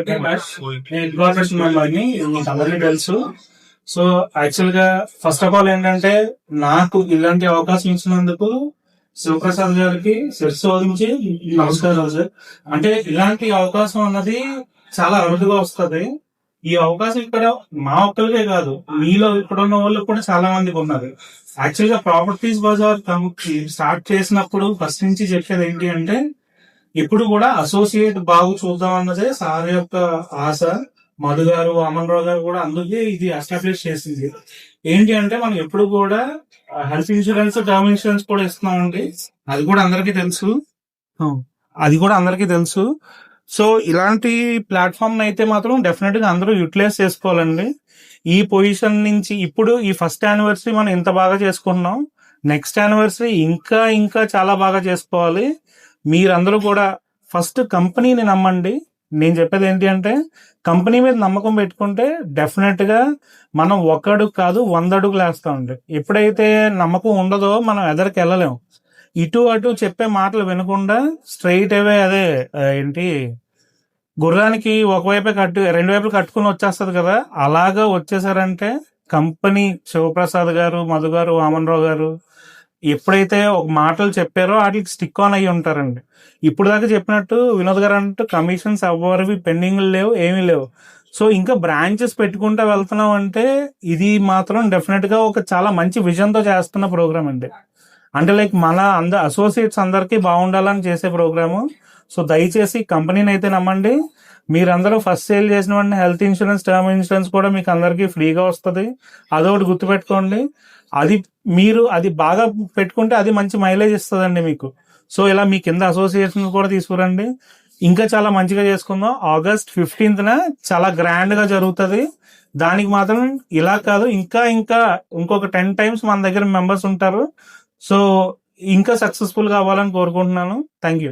పేరు కైలాష్. నేను ఇన్ఫర్మేషన్ మెంబర్ని, మీకు అందరికీ తెలుసు. సో యాక్చువల్ గా ఫస్ట్ ఆఫ్ ఆల్ ఏంటంటే, నాకు ఇలాంటి అవకాశం ఇచ్చినందుకు శివప్రసాద్ గారికి శిరస్సు నమస్కారాలు సార్. అంటే ఇలాంటి అవకాశం అన్నది చాలా అరుదుగా వస్తుంది. ఈ అవకాశం ఇక్కడ మా ఒక్కరికే కాదు, మీలో ఇప్పుడున్న వాళ్ళు కూడా చాలా మందికి ఉన్నారు. యాక్చువల్ గా ప్రాపర్టీస్ బజార్ స్టార్ట్ చేసినప్పుడు ఫస్ట్ నుంచి చెప్పేది ఏంటి అంటే, ఇప్పుడు కూడా అసోసియేట్ బాగు చూద్దాం అన్నదే సార్ యొక్క ఆశ. మధు గారు, అమన్ రావు గారు కూడా అందుకే ఇది ఎస్టాబ్లిష్ చేసింది. ఏంటి అంటే, మనం ఎప్పుడు కూడా హెల్త్ ఇన్సూరెన్స్, టర్మ్ ఇన్సూరెన్స్ కూడా ఇస్తున్నామండి. అది కూడా అందరికీ తెలుసు. సో ఇలాంటి ప్లాట్ఫామ్ అయితే మాత్రం డెఫినెట్ గా అందరూ యూటిలైజ్ చేసుకోవాలండి. ఈ పొజిషన్ నుంచి ఇప్పుడు ఈ ఫస్ట్ యానివర్సరీ మనం ఇంత బాగా చేసుకుంటున్నాం, నెక్స్ట్ యానివర్సరీ ఇంకా ఇంకా చాలా బాగా చేసుకోవాలి. మీరందరూ కూడా ఫస్ట్ కంపెనీని నమ్మండి. నేను చెప్పేది ఏంటి అంటే, కంపెనీ మీద నమ్మకం పెట్టుకుంటే డెఫినెట్ గా మనం 1 అడుగు కాదు 100 అడుగులు వేస్తామండి. ఎప్పుడైతే నమ్మకం ఉండదో మనం ఎదరికి వెళ్ళలేము. ఇటు అటు చెప్పే మాటలు వినకుండా స్ట్రైట్ అవే అదే ఏంటి గుర్రానికి ఒకవైపే రెండు వైపులు కట్టుకుని వచ్చేస్తుంది కదా, అలాగా వచ్చేసారంటే కంపెనీ శివప్రసాద్ గారు, మధు గారు, వామన్ రావు గారు ఎప్పుడైతే ఒక మాటలు చెప్పారో వాటికి స్టిక్ ఆన్ అయ్యి ఉంటారండి. ఇప్పుడు దాకా చెప్పినట్టు వినోద్ గారు అంటే కమిషన్స్ ఎవరివి పెండింగ్ లేవు, ఏమీ లేవు. సో ఇంకా బ్రాంచెస్ పెట్టుకుంటా వెళ్తున్నాం అంటే ఇది మాత్రం డెఫినెట్ గా ఒక చాలా మంచి విజన్ తో చేస్తున్న ప్రోగ్రామ్ అండి. అంటే లైక్ మన అసోసియేట్స్ అందరికీ బాగుండాలని చేసే ప్రోగ్రాము. సో దయచేసి కంపెనీని అయితే నమ్మండి. మీరందరూ ఫస్ట్ సేల్ చేసిన వెంటనే హెల్త్ ఇన్సూరెన్స్, టర్మ్ ఇన్సూరెన్స్ కూడా మీకు అందరికీ ఫ్రీగా వస్తుంది. అదొకటి గుర్తుపెట్టుకోండి. అది బాగా పెట్టుకుంటే అది మంచి మైలేజ్ ఇస్తుందండి మీకు. సో ఇలా మీ కింద అసోసియేషన్ కూడా తీసుకురండి. ఇంకా చాలా మంచిగా చేసుకుందాం. August 15th చాలా గ్రాండ్ గా జరుగుతుంది. దానికి మాత్రం ఇలా కాదు, ఇంకా ఇంకా ఇంకొక 10 times మన దగ్గర మెంబర్స్ ఉంటారు. సో ఇంకా సక్సెస్ఫుల్ గా అవ్వాలని కోరుకుంటున్నాను. Thank you.